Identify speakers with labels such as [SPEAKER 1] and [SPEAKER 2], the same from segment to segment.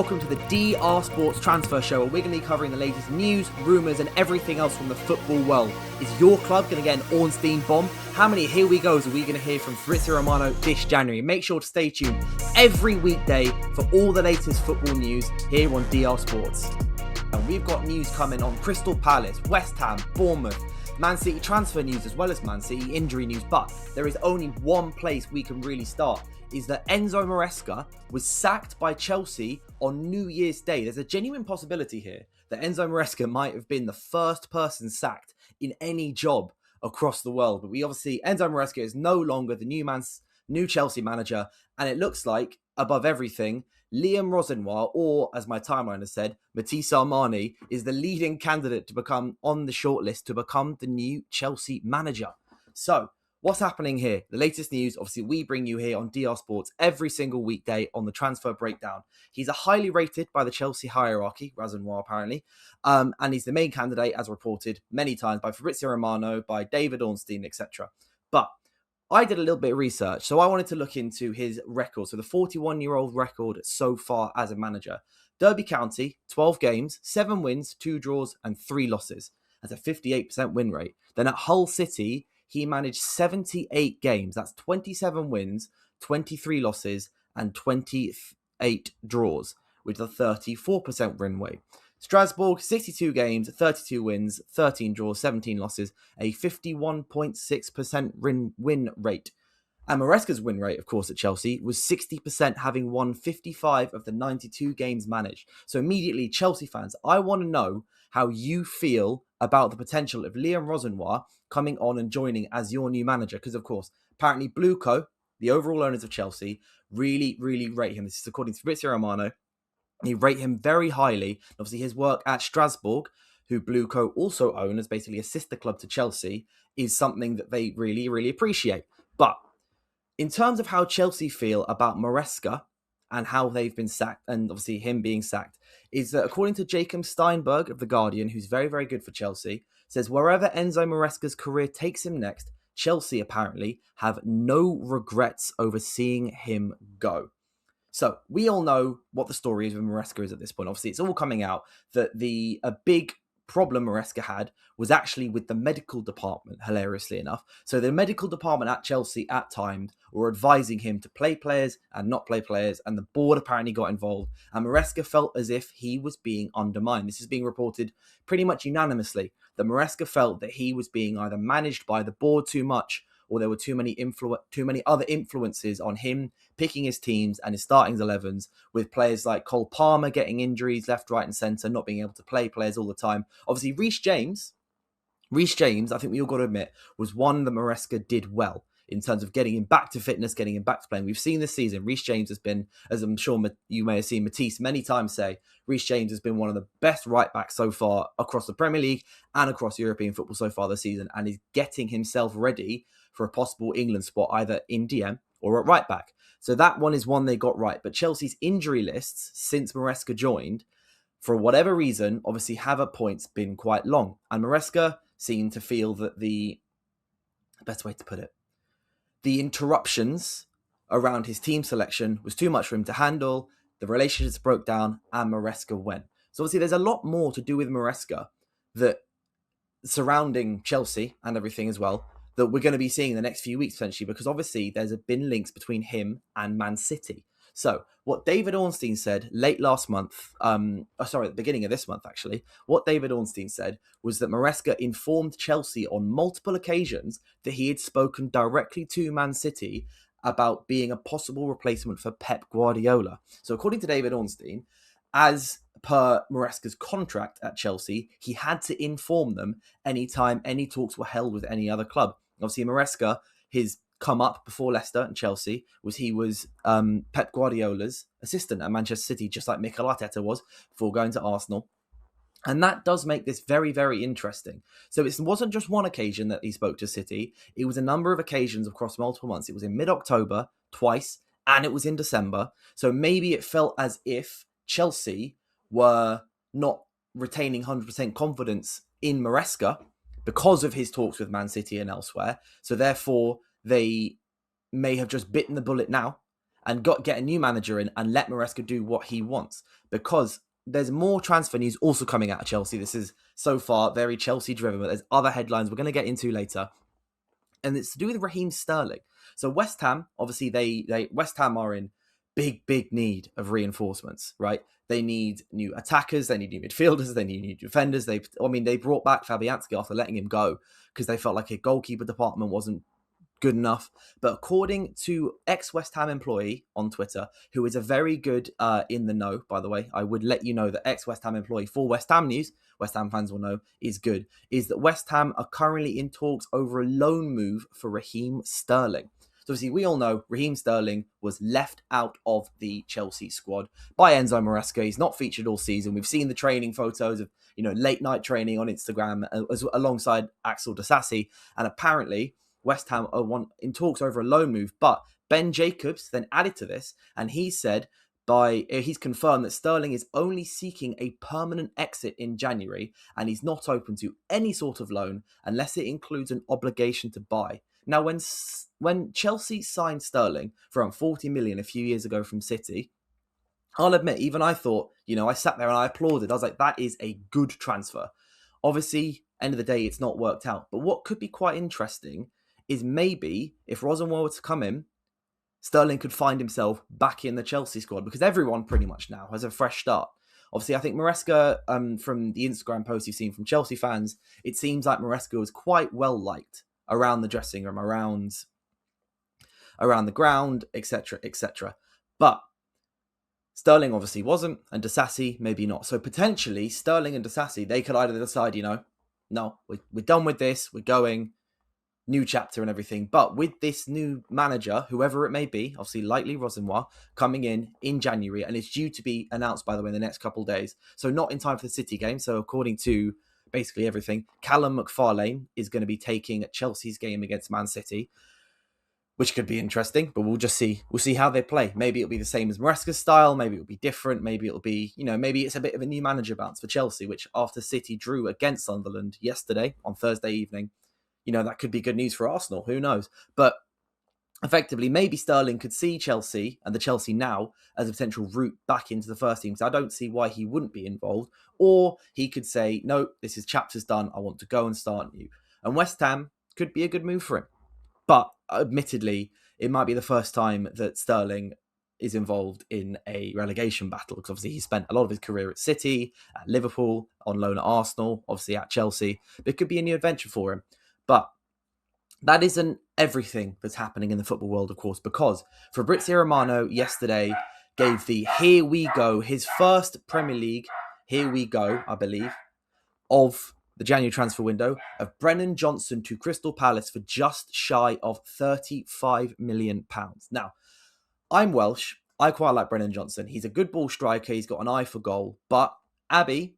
[SPEAKER 1] welcome to the DR Sports Transfer Show, where we're going to be covering the latest news, rumours and everything else from the football world. Is your club going to get an Ornstein bomb? How many here we goes are we going to hear from Fabrizio Romano this January? Make sure to stay tuned every weekday for all the latest football news here on DR Sports. And we've got news coming on Crystal Palace, West Ham, Bournemouth, Man City transfer news as well as Man City injury news. But there is only one place we can really start, is that Enzo Maresca was sacked by Chelsea on New Year's Day. There's a genuine possibility here that Enzo Maresca might have been the first person sacked in any job across the world. But we obviously, Enzo Maresca is no longer the new Chelsea manager. And it looks like, above everything, Liam Rosenior, or as my timeline has said, Matisse Armani, is the leading candidate to become on the shortlist to become the new Chelsea manager. So, what's happening here? The latest news, obviously, we bring you here on DR Sports every single weekday on the transfer breakdown. He's a highly rated by the Chelsea hierarchy, Rosenior apparently, and he's the main candidate, as reported many times by Fabrizio Romano, by David Ornstein, etc. But I did a little bit of research, so I wanted to look into his record. So the 41-year-old record so far as a manager. Derby County, 12 games, 7 wins, 2 draws, and 3 losses. That's a 58% win rate. Then at Hull City, he managed 78 games. That's 27 wins, 23 losses, and 28 draws, with a 34% win rate. Strasbourg, 62 games, 32 wins, 13 draws, 17 losses, a 51.6% win rate. And Maresca's win rate, of course, at Chelsea was 60%, having won 55 of the 92 games managed. So immediately, Chelsea fans, I want to know how you feel about the potential of Liam Rosenior coming on and joining as your new manager. Because, of course, apparently Blueco, the overall owners of Chelsea, really, really rate him. This is according to Fabrizio Romano. They rate him very highly. Obviously, his work at Strasbourg, who Blueco also own as basically a sister club to Chelsea, is something that they really, really appreciate. But in terms of how Chelsea feel about Maresca and how they've been sacked, and obviously him being sacked, is that according to Jacob Steinberg of The Guardian, who's very, very good for Chelsea, says wherever Enzo Maresca's career takes him next, Chelsea apparently have no regrets over seeing him go. So we all know what the story is with Maresca is at this point. Obviously, it's all coming out that a big problem Maresca had was actually with the medical department, hilariously enough. So the medical department at Chelsea at times were advising him to play players and not play players, and the board apparently got involved, and Maresca felt as if he was being undermined. This is being reported pretty much unanimously, that Maresca felt that he was being either managed by the board too much, or there were too many other influences on him picking his teams and his starting 11s, with players like Cole Palmer getting injuries left, right and centre, not being able to play players all the time. Obviously, Reece James, I think we all got to admit, was one that Maresca did well in terms of getting him back to fitness, getting him back to playing. We've seen this season, Reece James has been, as I'm sure you may have seen Matisse many times say, Reece James has been one of the best right backs so far across the Premier League and across European football so far this season, and is getting himself ready for a possible England spot either in DM or at right back. So that one is one they got right. But Chelsea's injury lists since Maresca joined, for whatever reason, obviously have at points been quite long. And Maresca seemed to feel that the best way to put it, the interruptions around his team selection was too much for him to handle. The relationships broke down and Maresca went. So obviously there's a lot more to do with Maresca that surrounding Chelsea and everything as well, that we're going to be seeing in the next few weeks, potentially, because obviously there's been links between him and Man City. So what David Ornstein said late last month, at the beginning of this month, actually, what David Ornstein said was that Maresca informed Chelsea on multiple occasions that he had spoken directly to Man City about being a possible replacement for Pep Guardiola. So according to David Ornstein, as per Maresca's contract at Chelsea, he had to inform them anytime any talks were held with any other club. Obviously, Maresca, his come up before Leicester and Chelsea was Pep Guardiola's assistant at Manchester City, just like Mikel Arteta was before going to Arsenal. And that does make this very, very interesting. So it wasn't just one occasion that he spoke to City. It was a number of occasions across multiple months. It was in mid-October, twice, and it was in December. So maybe it felt as if Chelsea were not retaining 100% confidence in Maresca because of his talks with Man City and elsewhere. So therefore, they may have just bitten the bullet now and get a new manager in and let Maresca do what he wants, because there's more transfer news also coming out of Chelsea. This is so far very Chelsea driven, but there's other headlines we're going to get into later, and it's to do with Raheem Sterling. So West Ham, obviously, they West Ham are in big need of reinforcements, right? They need new attackers, they need new midfielders, they need new defenders. They brought back Fabianski after letting him go because they felt like a goalkeeper department wasn't good enough. But according to ex-West Ham employee on Twitter, who is a very good in the know, by the way, I would let you know that ex-West Ham employee for West Ham news, West Ham fans will know, is that West Ham are currently in talks over a loan move for Raheem Sterling. So obviously, we all know Raheem Sterling was left out of the Chelsea squad by Enzo Maresca. He's not featured all season. We've seen the training photos of, late night training on Instagram alongside Axel Disasi, and apparently West Ham are in talks over a loan move. But Ben Jacobs then added to this, and he said he's confirmed that Sterling is only seeking a permanent exit in January, and he's not open to any sort of loan unless it includes an obligation to buy. Now, when Chelsea signed Sterling for around 40 million a few years ago from City, I'll admit, even I thought, I sat there and I applauded. I was like, that is a good transfer. Obviously, end of the day, it's not worked out. But what could be quite interesting is maybe if Rosenior were to come in, Sterling could find himself back in the Chelsea squad, because everyone pretty much now has a fresh start. Obviously, I think Maresca, from the Instagram posts you've seen from Chelsea fans, it seems like Maresca was quite well liked around the dressing room, around the ground, etc., etc. But Sterling obviously wasn't, and Disasi maybe not. So potentially, Sterling and Disasi, they could either decide, no, we're done with this, we're going, new chapter and everything. But with this new manager, whoever it may be, obviously likely Rosenior, coming in January, and it's due to be announced, by the way, in the next couple of days. So not in time for the City game. So according to basically everything, Callum McFarlane is going to be taking Chelsea's game against Man City, which could be interesting, but we'll just see. We'll see how they play. Maybe it'll be the same as Maresca's style. Maybe it'll be different. Maybe it'll be, maybe it's a bit of a new manager bounce for Chelsea, which after City drew against Sunderland yesterday on Thursday evening, that could be good news for Arsenal. Who knows? But effectively, maybe Sterling could see Chelsea and the Chelsea now as a potential route back into the first team. So I don't see why he wouldn't be involved. Or he could say, no, this is chapters done. I want to go and start new. And West Ham could be a good move for him. But admittedly, it might be the first time that Sterling is involved in a relegation battle, because obviously he spent a lot of his career at City, at Liverpool, on loan at Arsenal, obviously at Chelsea. But it could be a new adventure for him. But that isn't everything that's happening in the football world, of course, because Fabrizio Romano yesterday gave the here we go, his first Premier League, here we go, I believe, of the January transfer window, of Brennan Johnson to Crystal Palace for just shy of £35 million. Now, I'm Welsh. I quite like Brennan Johnson. He's a good ball striker. He's got an eye for goal. But Abby,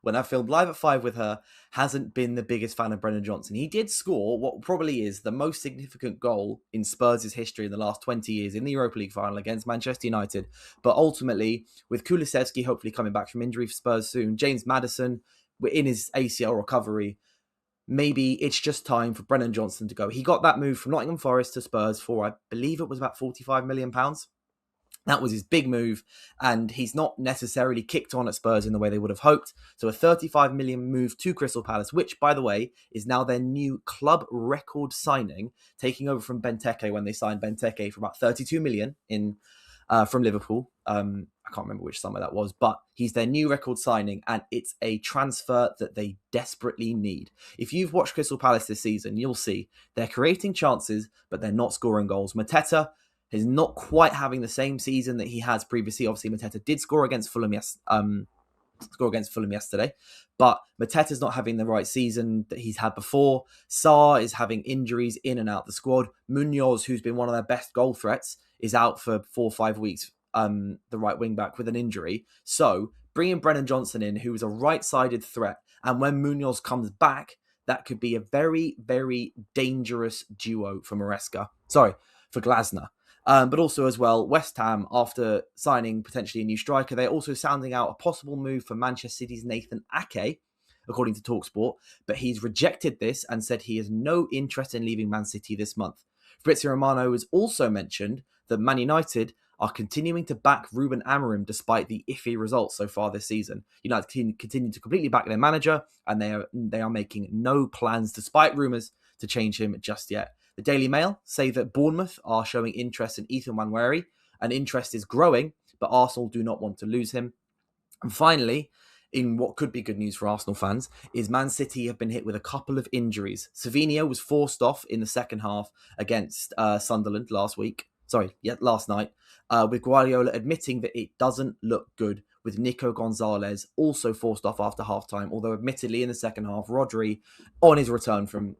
[SPEAKER 1] when I filmed Live at 5 with her, hasn't been the biggest fan of Brennan Johnson. He did score what probably is the most significant goal in Spurs' history in the last 20 years in the Europa League final against Manchester United. But ultimately, with Kulusevski hopefully coming back from injury for Spurs soon, James Maddison in his ACL recovery, maybe it's just time for Brennan Johnson to go. He got that move from Nottingham Forest to Spurs for, I believe it was about £45 million. That was his big move, and he's not necessarily kicked on at Spurs in the way they would have hoped. So a 35 million move to Crystal Palace, which, by the way, is now their new club record signing, taking over from Benteke when they signed Benteke for about 32 million from Liverpool. I can't remember which summer that was, but he's their new record signing, and it's a transfer that they desperately need. If you've watched Crystal Palace this season, you'll see they're creating chances, but they're not scoring goals. Mateta is not quite having the same season that he has previously. Obviously, Mateta did score against Fulham yesterday, but Mateta's not having the right season that he's had before. Sarr is having injuries in and out the squad. Munoz, who's been one of their best goal threats, is out for 4 or 5 weeks, the right wing back with an injury. So bringing Brennan Johnson in, who is a right-sided threat, and when Munoz comes back, that could be a very, very dangerous duo for Glasner. But also as well, West Ham, after signing potentially a new striker, they're also sounding out a possible move for Manchester City's Nathan Ake, according to TalkSport, but he's rejected this and said he has no interest in leaving Man City this month. Fabrizio Romano has also mentioned that Man United are continuing to back Ruben Amorim despite the iffy results so far this season. United continue to completely back their manager, and they are making no plans, despite rumours, to change him just yet. The Daily Mail say that Bournemouth are showing interest in Ethan Nwaneri, and interest is growing, but Arsenal do not want to lose him. And finally, in what could be good news for Arsenal fans, is Man City have been hit with a couple of injuries. Savinho was forced off in the second half against Sunderland last night, with Guardiola admitting that it doesn't look good, with Nico Gonzalez also forced off after halftime, although admittedly in the second half, Rodri, on his return from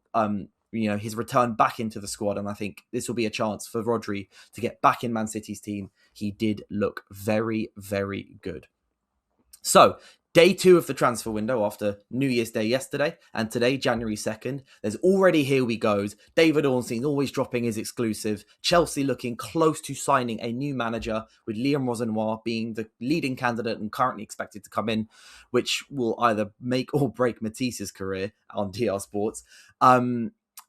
[SPEAKER 1] his return back into the squad, and I think this will be a chance for Rodri to get back in Man City's team. He did look very, very good. So, day 2 of the transfer window after New Year's Day yesterday, and today, January 2nd, there's already Here We Goes. David Ornstein always dropping his exclusive. Chelsea looking close to signing a new manager, with Liam Rosenior being the leading candidate and currently expected to come in, which will either make or break Matisse's career on DR Sports.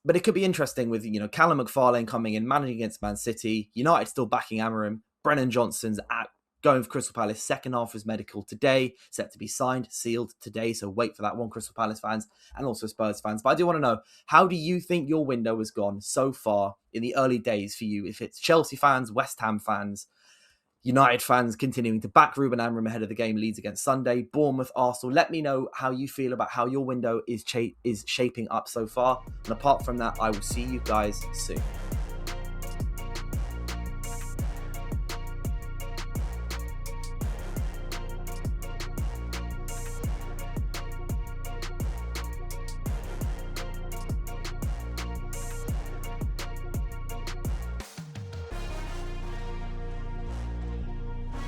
[SPEAKER 1] But it could be interesting with, Callum McFarlane coming in, managing against Man City, United still backing Amorim, Brennan Johnson's going for Crystal Palace. Second half is medical today, set to be signed, sealed today. So wait for that one, Crystal Palace fans and also Spurs fans. But I do want to know, how do you think your window has gone so far in the early days for you? If it's Chelsea fans, West Ham fans, United fans continuing to back Ruben Amorim ahead of the game, Leeds against Sunday, Bournemouth, Arsenal. Let me know how you feel about how your window is shaping up so far. And apart from that, I will see you guys soon.